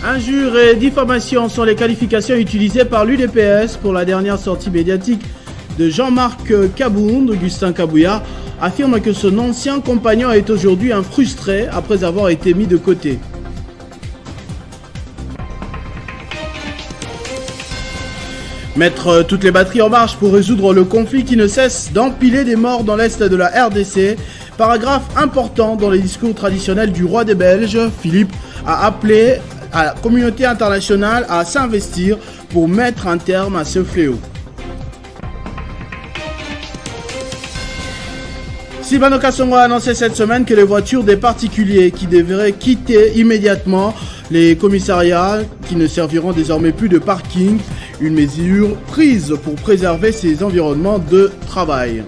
Injures et diffamation sont les qualifications utilisées par l'UDPS pour la dernière sortie médiatique de Jean-Marc Kabound. Augustin Kabouya affirme que son ancien compagnon est aujourd'hui un frustré après avoir été mis de côté. Mettre toutes les batteries en marche pour résoudre le conflit qui ne cesse d'empiler des morts dans l'est de la RDC. Paragraphe important dans les discours traditionnels du roi des Belges. Philippe a appelé à la communauté internationale à s'investir pour mettre un terme à ce fléau. Sylvano Kasongo a annoncé cette semaine que les voitures des particuliers qui devraient quitter immédiatement les commissariats qui ne serviront désormais plus de parking, une mesure prise pour préserver ces environnements de travail.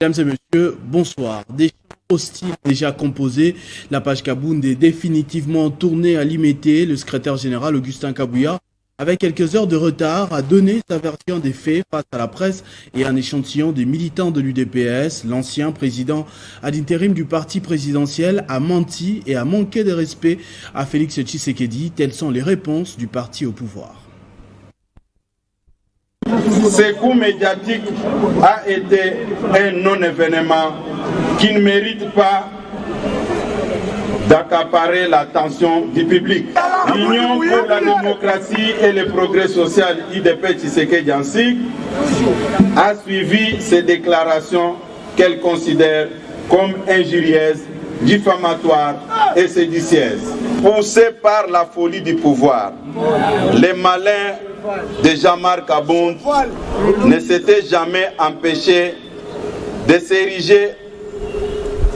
Mesdames et messieurs, bonsoir. Des champs hostiles déjà composés, la page Kabound est définitivement tournée à l'imiter. Le secrétaire général Augustin Kabouya, avec quelques heures de retard, a donné sa version des faits face à la presse et un échantillon des militants de l'UDPS. L'ancien président à l'intérim du parti présidentiel a menti et a manqué de respect à Félix Tshisekedi. Telles sont les réponses du parti au pouvoir. Ce coup médiatique a été un non-événement qui ne mérite pas d'accaparer l'attention du public. L'Union pour la démocratie et le progrès social UDP Tshisekedi Ansik a suivi ces déclarations qu'elle considère comme injurieuses, diffamatoires et séditieuses. Poussés par la folie du pouvoir, les malins de Jean-Marc Kabound ne s'étaient jamais empêchés de s'ériger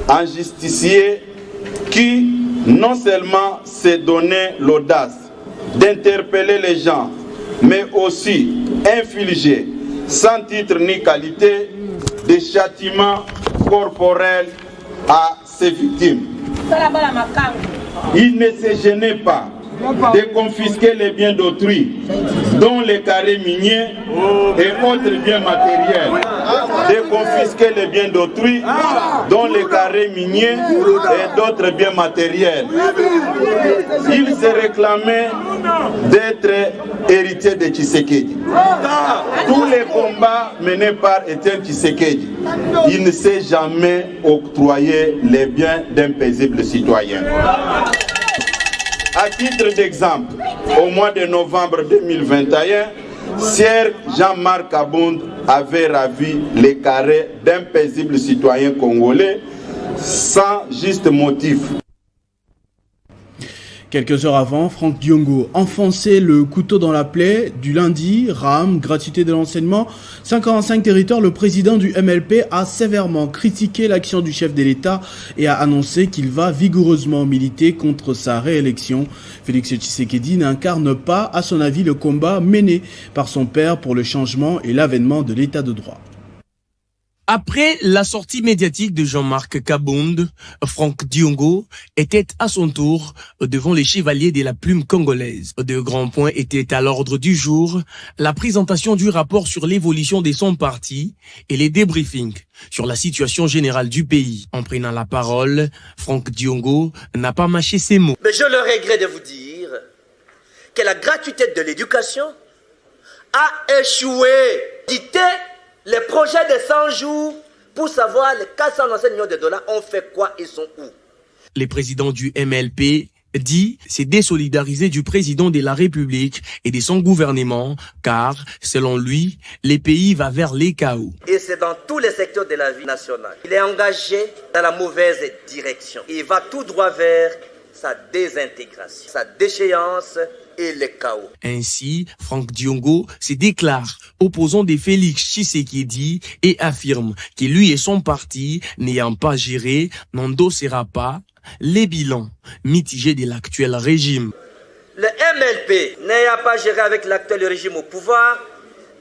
en justicier qui non seulement s'est donné l'audace d'interpeller les gens, mais aussi infliger, sans titre ni qualité, des châtiments corporels à ses victimes. Il ne se gênait pas de confisquer les biens d'autrui, dont les carrés miniers et autres biens matériels. De confisquer les biens d'autrui, dont les carrés miniers et d'autres biens matériels. Il se réclamait d'être héritier de Tshisekedi. Tous les combats menés par Étienne Tshisekedi, il ne s'est jamais octroyé les biens d'un paisible citoyen. À titre d'exemple, au mois de novembre 2021, Sieur Jean-Marc Kabound avait ravi les carrés d'un paisible citoyen congolais sans juste motif. Quelques heures avant, Franck Diongo enfonçait le couteau dans la plaie. Du lundi, RAM, gratuité de l'enseignement, 55 territoires, le président du MLP a sévèrement critiqué l'action du chef de l'État et a annoncé qu'il va vigoureusement militer contre sa réélection. Félix Tshisekedi n'incarne pas, à son avis, le combat mené par son père pour le changement et l'avènement de l'État de droit. Après la sortie médiatique de Jean-Marc Kabound, Franck Diongo était à son tour devant les chevaliers de la plume congolaise. De grands points étaient à l'ordre du jour, la présentation du rapport sur l'évolution de son parti et les débriefings sur la situation générale du pays. En prenant la parole, Franck Diongo n'a pas mâché ses mots. Mais je le regrette de vous dire que la gratuité de l'éducation a échoué. Dites les projets de 100 jours pour savoir les 425 millions de dollars ont fait quoi, ils sont où. Le président du MLP dit s'est désolidarisé du président de la République et de son gouvernement car, selon lui, le pays va vers les chaos. Et c'est dans tous les secteurs de la vie nationale. Il est engagé dans la mauvaise direction. Il va tout droit vers sa désintégration, sa déchéance et le chaos. Ainsi, Franck Diongo se déclare opposant de Félix Tshisekedi et affirme que lui et son parti, n'ayant pas géré, n'endossera pas les bilans mitigés de l'actuel régime. Le MLP, n'ayant pas géré avec l'actuel régime au pouvoir,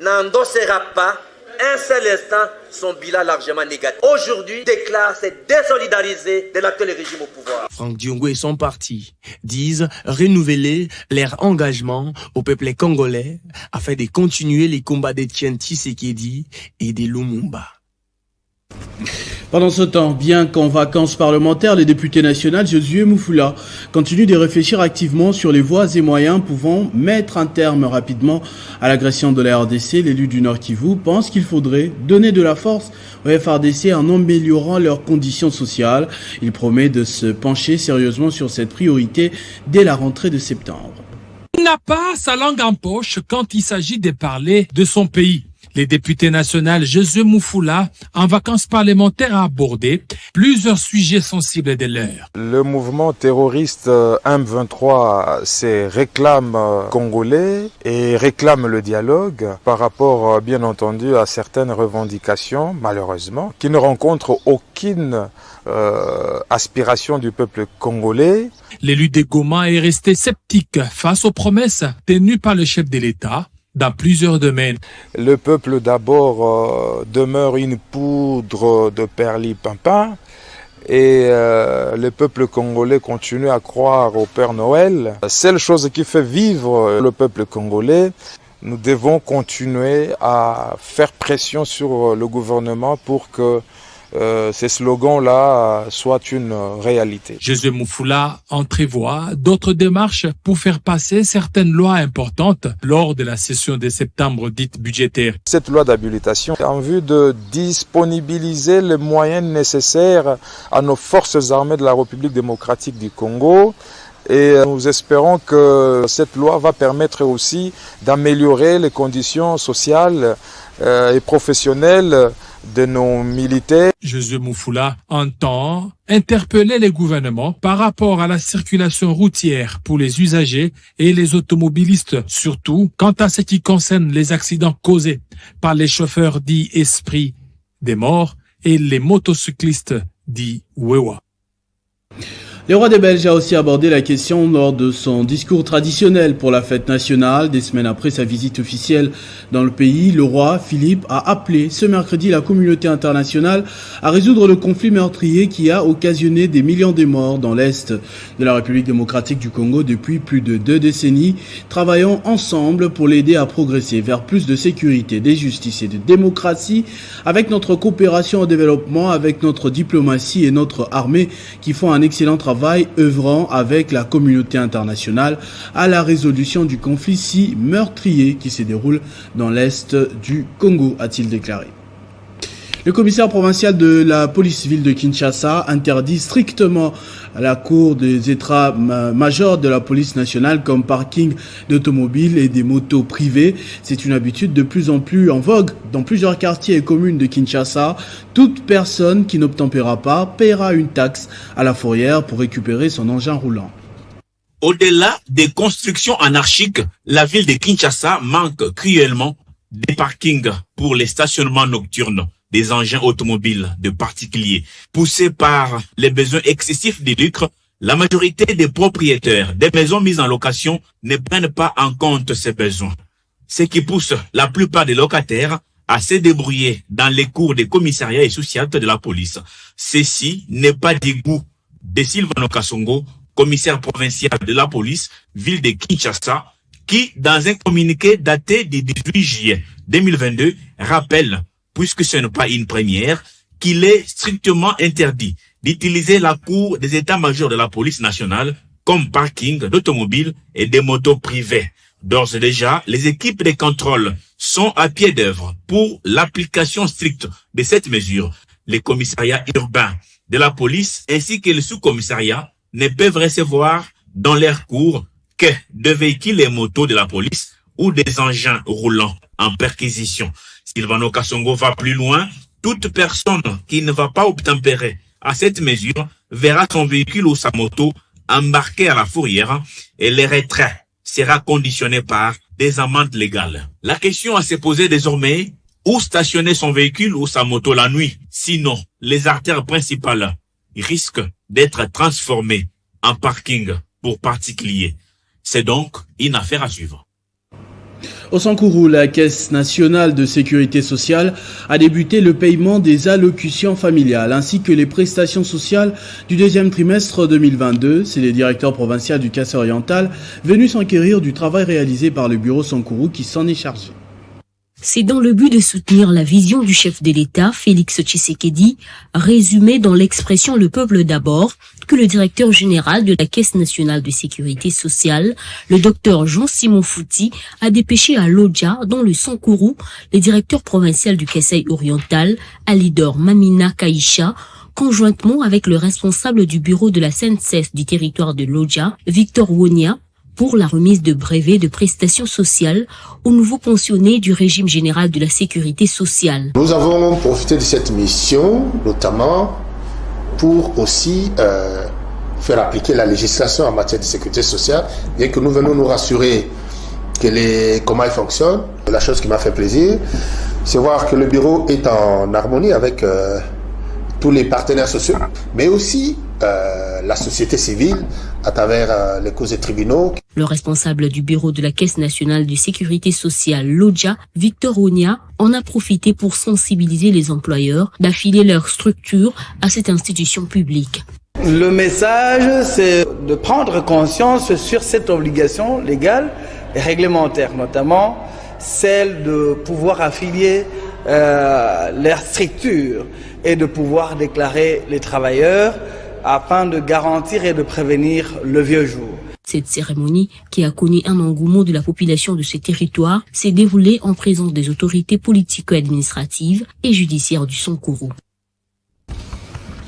n'endossera pas un seul instant son bilan largement négatif. Aujourd'hui, déclare s'est désolidarisé de l'actuel régime au pouvoir. Franck Diongo et son parti disent renouveler leur engagement au peuple congolais afin de continuer les combats d'Etienne Tshisekedi et de Lumumba. Pendant ce temps, bien qu'en vacances parlementaires, le député national Josué Mufula continue de réfléchir activement sur les voies et moyens pouvant mettre un terme rapidement à l'agression de la RDC. L'élu du Nord Kivu pense qu'il faudrait donner de la force aux FRDC en améliorant leurs conditions sociales. Il promet de se pencher sérieusement sur cette priorité dès la rentrée de septembre. Il n'a pas sa langue en poche quand il s'agit de parler de son pays. Le député national Josué Mufula, en vacances parlementaires, a abordé plusieurs sujets sensibles de l'heure. Le mouvement terroriste M23 se réclame congolais et réclame le dialogue par rapport, bien entendu, à certaines revendications, malheureusement, qui ne rencontrent aucune aspiration du peuple congolais. L'élu de Goma est resté sceptique face aux promesses tenues par le chef de l'État dans plusieurs domaines. Le peuple d'abord demeure une poudre de perlipimpin et le peuple congolais continue à croire au Père Noël. La seule chose qui fait vivre le peuple congolais, nous devons continuer à faire pression sur le gouvernement pour que ces slogans-là soient une réalité. Josué Mufula entrevoit d'autres démarches pour faire passer certaines lois importantes lors de la session de septembre dite budgétaire. Cette loi d'habilitation en vue de disponibiliser les moyens nécessaires à nos forces armées de la République démocratique du Congo. Et nous espérons que cette loi va permettre aussi d'améliorer les conditions sociales et professionnelles de nos militaires. Josué Mufula entend interpeller les gouvernements par rapport à la circulation routière pour les usagers et les automobilistes, surtout quant à ce qui concerne les accidents causés par les chauffeurs dits esprits des morts et les motocyclistes dits Wewa. Le roi des Belges a aussi abordé la question lors de son discours traditionnel pour la fête nationale. Des semaines après sa visite officielle dans le pays, le roi Philippe a appelé ce mercredi la communauté internationale à résoudre le conflit meurtrier qui a occasionné des millions de morts dans l'Est de la République démocratique du Congo depuis plus de 2 décennies. Travaillons ensemble pour l'aider à progresser vers plus de sécurité, de justice et de démocratie avec notre coopération au développement, avec notre diplomatie et notre armée qui font un excellent travail œuvrant avec la communauté internationale à la résolution du conflit si meurtrier qui se déroule dans l'Est du Congo, a-t-il déclaré. Le commissaire provincial de la police-ville de Kinshasa interdit strictement à la cour des états-majors de la police nationale comme parking d'automobiles et des motos privées. C'est une habitude de plus en plus en vogue dans plusieurs quartiers et communes de Kinshasa. Toute personne qui n'obtempérera pas paiera une taxe à la fourrière pour récupérer son engin roulant. Au-delà des constructions anarchiques, la ville de Kinshasa manque cruellement des parkings pour les stationnements nocturnes des engins automobiles de particuliers. Poussés par les besoins excessifs de lucre, la majorité des propriétaires des maisons mises en location ne prennent pas en compte ces besoins. Ce qui pousse la plupart des locataires à se débrouiller dans les cours des commissariats et sociales de la police. Ceci n'est pas du goût de Sylvano Kasongo, commissaire provincial de la police, ville de Kinshasa, qui, dans un communiqué daté du 18 juillet 2022, rappelle, puisque ce n'est pas une première, qu'il est strictement interdit d'utiliser la cour des états-majors de la police nationale comme parking d'automobiles et des motos privées. D'ores et déjà, les équipes de contrôle sont à pied d'œuvre pour l'application stricte de cette mesure. Les commissariats urbains de la police ainsi que les sous-commissariats ne peuvent recevoir dans leurs cours que des véhicules et motos de la police ou des engins roulants en perquisition. Sylvano Kasongo va plus loin. Toute personne qui ne va pas obtempérer à cette mesure verra son véhicule ou sa moto embarqué à la fourrière et le retrait sera conditionné par des amendes légales. La question à se poser désormais, où stationner son véhicule ou sa moto la nuit? Sinon, les artères principales risquent d'être transformées en parking pour particuliers. C'est donc une affaire à suivre. Au Sankourou, la Caisse nationale de sécurité sociale a débuté le paiement des allocutions familiales ainsi que les prestations sociales du deuxième trimestre 2022. C'est le directeur provincial du Kassai oriental venu s'enquérir du travail réalisé par le bureau Sankourou qui s'en est chargé. C'est dans le but de soutenir la vision du chef de l'État, Félix Tshisekedi, résumé dans l'expression « le peuple d'abord », que le directeur général de la Caisse nationale de sécurité sociale, le docteur Jean-Simon Fouti, a dépêché à Lodja, dans le Sankourou, le directeur provincial du Kassai oriental, Alidor Mamina Kaïcha, conjointement avec le responsable du bureau de la SNCF du territoire de Lodja, Victor Wonia, pour la remise de brevets de prestations sociales aux nouveaux pensionnés du régime général de la sécurité sociale. Nous avons profité de cette mission, notamment pour aussi faire appliquer la législation en matière de sécurité sociale, bien que nous venons nous rassurer comment elle fonctionne. La chose qui m'a fait plaisir, c'est voir que le bureau est en harmonie avec tous les partenaires sociaux, mais aussi la société civile à travers les causes des tribunaux. Le responsable du bureau de la Caisse nationale de sécurité sociale, Lodja, Victor Onia, en a profité pour sensibiliser les employeurs d'affilier leur structure à cette institution publique. Le message, c'est de prendre conscience sur cette obligation légale et réglementaire, notamment celle de pouvoir affilier leur structure et de pouvoir déclarer les travailleurs afin de garantir et de prévenir le vieux jour. Cette cérémonie, qui a connu un engouement de la population de ce territoire, s'est déroulée en présence des autorités politico-administratives et judiciaires du Sankourou.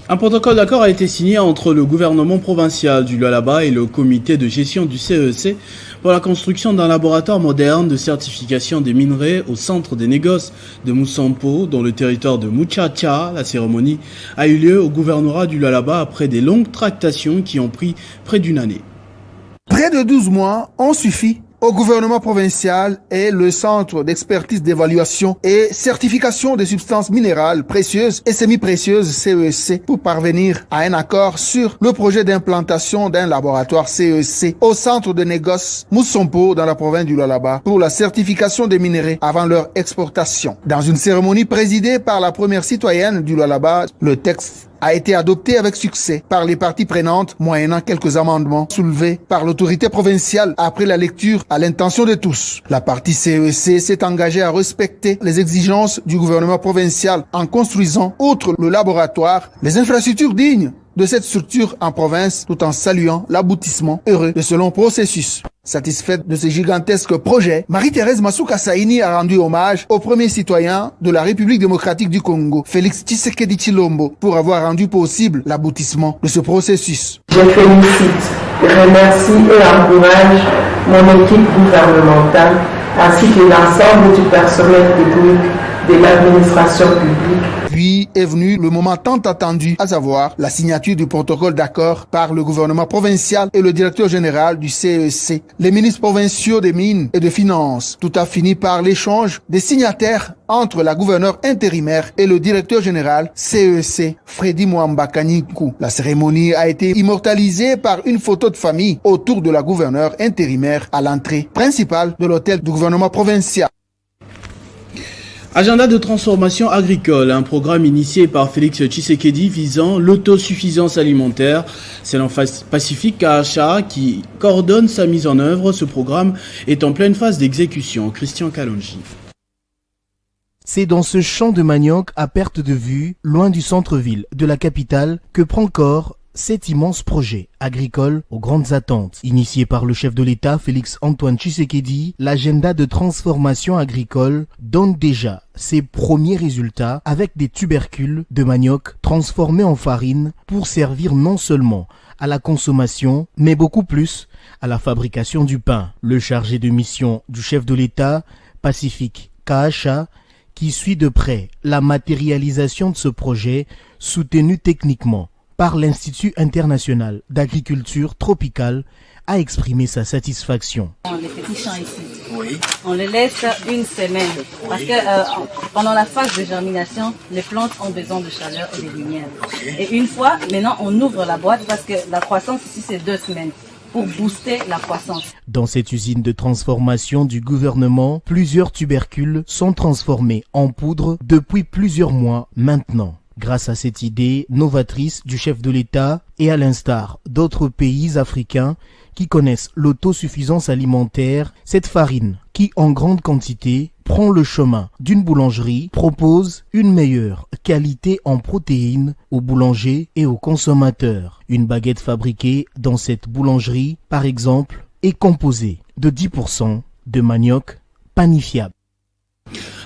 Un protocole d'accord a été signé entre le gouvernement provincial du Lualaba et le comité de gestion du CEC pour la construction d'un laboratoire moderne de certification des minerais au centre des négoces de Moussampo, dans le territoire de Muchacha. La cérémonie a eu lieu au gouvernorat du Lualaba après des longues tractations qui ont pris près d'une année. Près de 12 mois ont suffi au gouvernement provincial et le centre d'expertise d'évaluation et certification des substances minérales précieuses et semi-précieuses CEC pour parvenir à un accord sur le projet d'implantation d'un laboratoire CEC au centre de négoce Moussampo dans la province du Lualaba pour la certification des minéraux avant leur exportation. Dans une cérémonie présidée par la première citoyenne du Lualaba, le texte a été adopté avec succès par les parties prenantes, moyennant quelques amendements soulevés par l'autorité provinciale après la lecture à l'intention de tous. La partie CEC s'est engagée à respecter les exigences du gouvernement provincial en construisant, outre le laboratoire, les infrastructures dignes de cette structure en province, tout en saluant l'aboutissement heureux de ce long processus. Satisfaite de ce gigantesque projet, Marie-Thérèse Masuka Saini a rendu hommage au premier citoyen de la République démocratique du Congo, Félix Tshisekedi Tshilombo, pour avoir rendu possible l'aboutissement de ce processus. Je félicite, remercie et encourage mon équipe gouvernementale ainsi que l'ensemble du personnel technique de l'administration publique. Puis est venu le moment tant attendu, à savoir la signature du protocole d'accord par le gouvernement provincial et le directeur général du CEC. Les ministres provinciaux des Mines et des Finances, tout a fini par l'échange des signataires entre la gouverneure intérimaire et le directeur général CEC, Freddy Mwamba Kanyikou. La cérémonie a été immortalisée par une photo de famille autour de la gouverneure intérimaire à l'entrée principale de l'hôtel du gouvernement provincial. Agenda de transformation agricole, un programme initié par Félix Tshisekedi visant l'autosuffisance alimentaire. C'est l'Pacifique KHA qui coordonne sa mise en œuvre. Ce programme est en pleine phase d'exécution. Christian Kalonji. C'est dans ce champ de manioc à perte de vue, loin du centre-ville de la capitale, que prend corps cet immense projet agricole aux grandes attentes. Initié par le chef de l'État Félix Antoine Tshisekedi, l'agenda de transformation agricole donne déjà ses premiers résultats avec des tubercules de manioc transformés en farine pour servir non seulement à la consommation, mais beaucoup plus à la fabrication du pain. Le chargé de mission du chef de l'État, Pacifique KHA, qui suit de près la matérialisation de ce projet soutenu techniquement par l'Institut international d'agriculture tropicale, a exprimé sa satisfaction. Les petits champs ici, oui. On les laisse une semaine parce que pendant la phase de germination, les plantes ont besoin de chaleur et de lumière. Okay. Et une fois, maintenant, on ouvre la boîte parce que la croissance ici, c'est 2 semaines. pour booster la croissance. Dans cette usine de transformation du gouvernement, plusieurs tubercules sont transformés en poudre depuis plusieurs mois maintenant. Grâce à cette idée novatrice du chef de l'État et à l'instar d'autres pays africains qui connaissent l'autosuffisance alimentaire, cette farine, qui en grande quantité prend le chemin d'une boulangerie, propose une meilleure qualité en protéines aux boulangers et aux consommateurs. Une baguette fabriquée dans cette boulangerie, par exemple, est composée de 10% de manioc panifiable.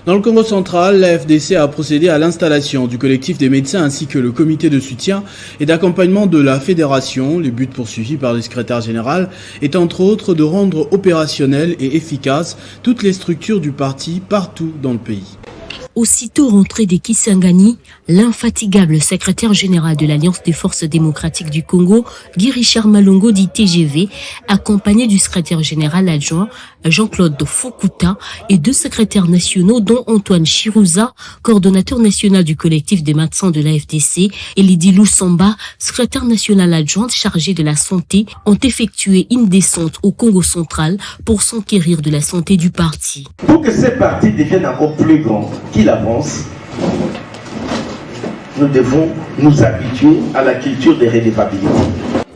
Dans le Congo central, la FDC a procédé à l'installation du collectif des médecins ainsi que le comité de soutien et d'accompagnement de la fédération. Les buts poursuivis par le secrétaire général est entre autres de rendre opérationnelles et efficaces toutes les structures du parti partout dans le pays. Aussitôt rentré des Kisangani, l'infatigable secrétaire général de l'Alliance des forces démocratiques du Congo, Guy Richard Malongo dit TGV, accompagné du secrétaire général adjoint Jean-Claude Fokuta et deux secrétaires nationaux dont Antoine Chirouza, coordonnateur national du collectif des médecins de la FDC, et Lydie Lusamba, secrétaire national adjointe chargée de la santé, ont effectué une descente au Congo central pour s'enquérir de la santé du parti. Pour que ces partis deviennent encore plus grands qu'il avance, nous devons nous habituer à la culture des redevabilités.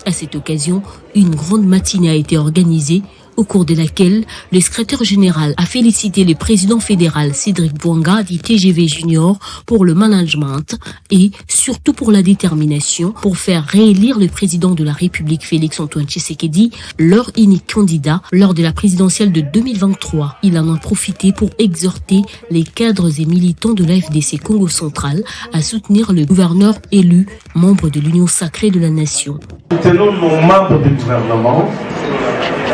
À cette occasion, une grande matinée a été organisée au cours de laquelle le secrétaire général a félicité le président fédéral Cédric Bouanga du TGV Junior pour le management et surtout pour la détermination pour faire réélire le président de la République Félix Antoine Tshisekedi, leur unique candidat lors de la présidentielle de 2023. Il en a profité pour exhorter les cadres et militants de la FDC Congo central à soutenir le gouverneur élu, membre de l'Union sacrée de la nation. Soutenons nos membres du gouvernement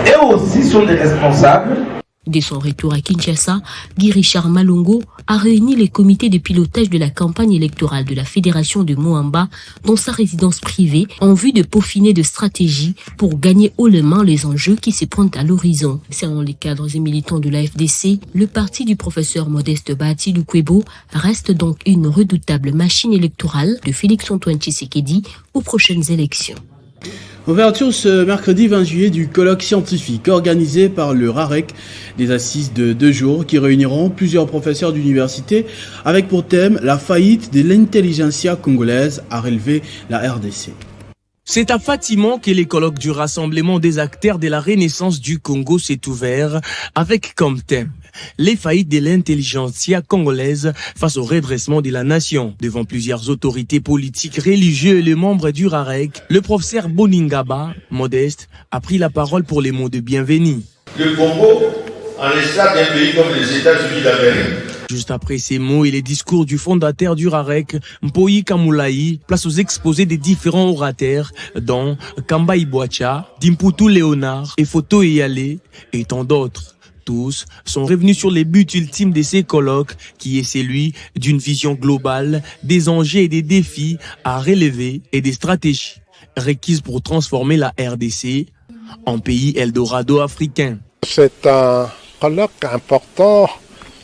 et aussi sont des responsables. Dès son retour à Kinshasa, Guy Richard Malongo a réuni les comités de pilotage de la campagne électorale de la Fédération de Moamba dans sa résidence privée en vue de peaufiner de stratégies pour gagner haut les mains les enjeux qui se pointent à l'horizon. Selon les cadres et militants de la FDC, le parti du professeur Modeste Bahati Lukwebo reste donc une redoutable machine électorale de Félix Antoine Tshisekedi aux prochaines élections. Ouverture ce mercredi 20 juillet du colloque scientifique organisé par le RAREC, des assises de 2 jours qui réuniront plusieurs professeurs d'université avec pour thème la faillite de l'intelligentsia congolaise, a relevé la RDC. C'est à Fatima que les colloques du Rassemblement des acteurs de la Renaissance du Congo s'est ouvert avec comme thème les faillites de l'intelligentsia congolaise face au redressement de la nation. Devant plusieurs autorités politiques, religieuses et les membres du RAREC, le professeur Boningaba, Modeste, a pris la parole pour les mots de bienvenue. Le Congo, en l'espace d'un pays comme les États-Unis d'Amérique. Juste après ces mots et les discours du fondateur du RAREC, Mpoyi Kamulaï, place aux exposés des différents orateurs, dont Kamba Ibouacha, Dimputu Léonard et Foto Eyale, et tant d'autres. Tous sont revenus sur les buts ultimes de ces colloques, qui est celui d'une vision globale des enjeux et des défis à relever et des stratégies requises pour transformer la RDC en pays Eldorado africain. C'est un colloque important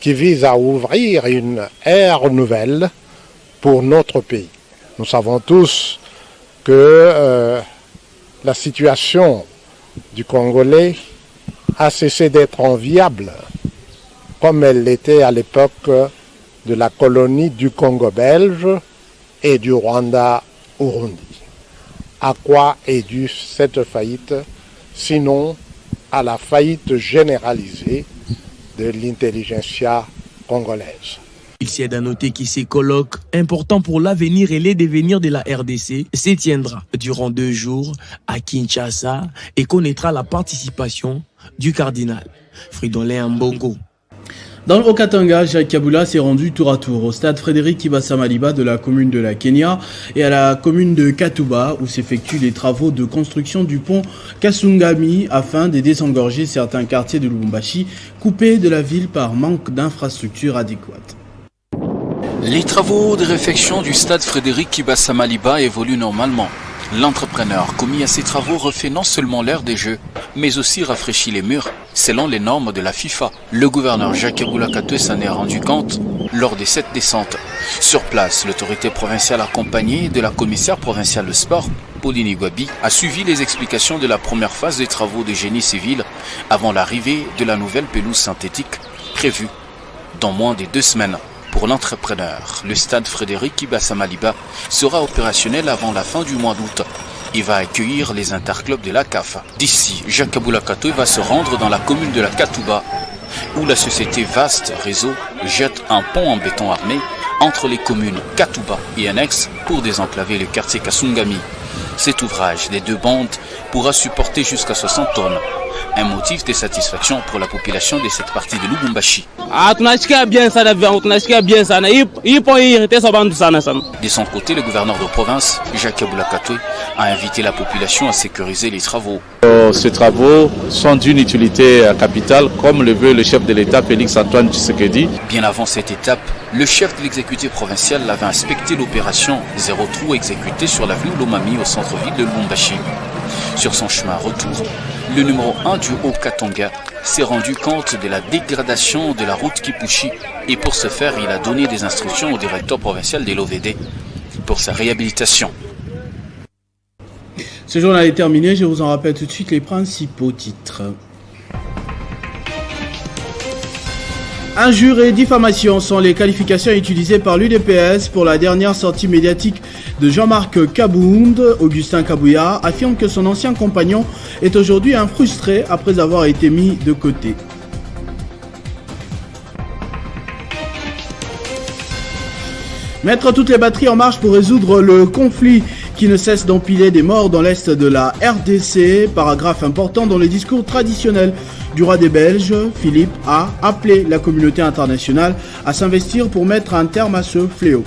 qui vise à ouvrir une ère nouvelle pour notre pays. Nous savons tous que la situation du Congolais a cessé d'être enviable, comme elle l'était à l'époque de la colonie du Congo belge et du Rwanda Urundi. À quoi est due cette faillite, sinon à la faillite généralisée de l'intelligentsia congolaise. Il s'y est à noter que ces colloques, importants pour l'avenir et les devenirs de la RDC, se tiendra durant 2 jours à Kinshasa et connaîtra la participation du cardinal Fridolin Mbongo. Dans le Haut-Katanga, Jacques Kabula s'est rendu tour à tour au stade Frédéric Kibasa-Maliba de la commune de la Kenya et à la commune de Katuba où s'effectuent les travaux de construction du pont Kasungami afin de désengorger certains quartiers de Lubumbashi coupés de la ville par manque d'infrastructures adéquates. Les travaux de réfection du stade Frédéric Kibasa-Maliba évoluent normalement. L'entrepreneur commis à ces travaux refait non seulement l'aire des jeux, mais aussi rafraîchit les murs, selon les normes de la FIFA. Le gouverneur Jacques Boulakatoué s'en est rendu compte lors de cette descente. Sur place, l'autorité provinciale accompagnée de la commissaire provinciale de sport Pauline Igwabi, a suivi les explications de la première phase des travaux de génie civil avant l'arrivée de la nouvelle pelouse synthétique prévue dans moins de 2 semaines. Pour l'entrepreneur, le stade Frédéric Ibassa Maliba sera opérationnel avant la fin du mois d'août. Il va accueillir les interclubs de la CAF. D'ici, Jacques Kaboula Katoé va se rendre dans la commune de la Katouba, où la société Vaste Réseau jette un pont en béton armé entre les communes Katouba et Annexe pour désenclaver le quartier Kasungami. Cet ouvrage des 2 bandes pourra supporter jusqu'à 60 tonnes. Un motif de satisfaction pour la population de cette partie de Lubumbashi. De son côté, le gouverneur de province, Jacques Kaboula Katoé, a invité la population à sécuriser les travaux. Ces travaux sont d'une utilité capitale, comme le veut le chef de l'État, Félix Antoine Tshisekedi. Bien avant cette étape, le chef de l'exécutif provincial avait inspecté l'opération Zéro Trou exécutée sur l'avenue Lomami au centre-ville de Lubumbashi. Sur son chemin retour, le numéro 1 du Haut-Katanga s'est rendu compte de la dégradation de la route Kipushi et pour ce faire, il a donné des instructions au directeur provincial de l'OVD pour sa réhabilitation. Ce journal est terminé, je vous en rappelle tout de suite les principaux titres. Injures et diffamation sont les qualifications utilisées par l'UDPS pour la dernière sortie médiatique de Jean-Marc Kabound. Augustin Kabouya affirme que son ancien compagnon est aujourd'hui un frustré après avoir été mis de côté. Mettre toutes les batteries en marche pour résoudre le conflit qui ne cesse d'empiler des morts dans l'est de la RDC, paragraphe important dans les discours traditionnels du roi des Belges. Philippe a appelé la communauté internationale à s'investir pour mettre un terme à ce fléau.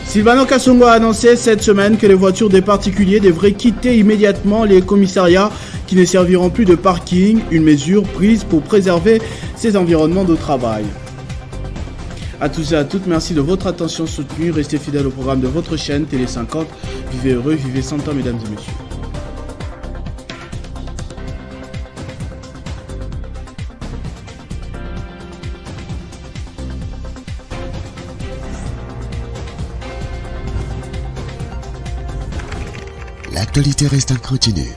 Sylvano Kasongo a annoncé cette semaine que les voitures des particuliers devraient quitter immédiatement les commissariats qui ne serviront plus de parking, une mesure prise pour préserver ces environnements de travail. A tous et à toutes, merci de votre attention soutenue. Restez fidèles au programme de votre chaîne Télé 50. Vivez heureux, vivez 100 ans, mesdames et messieurs. L'actualité reste incontinue.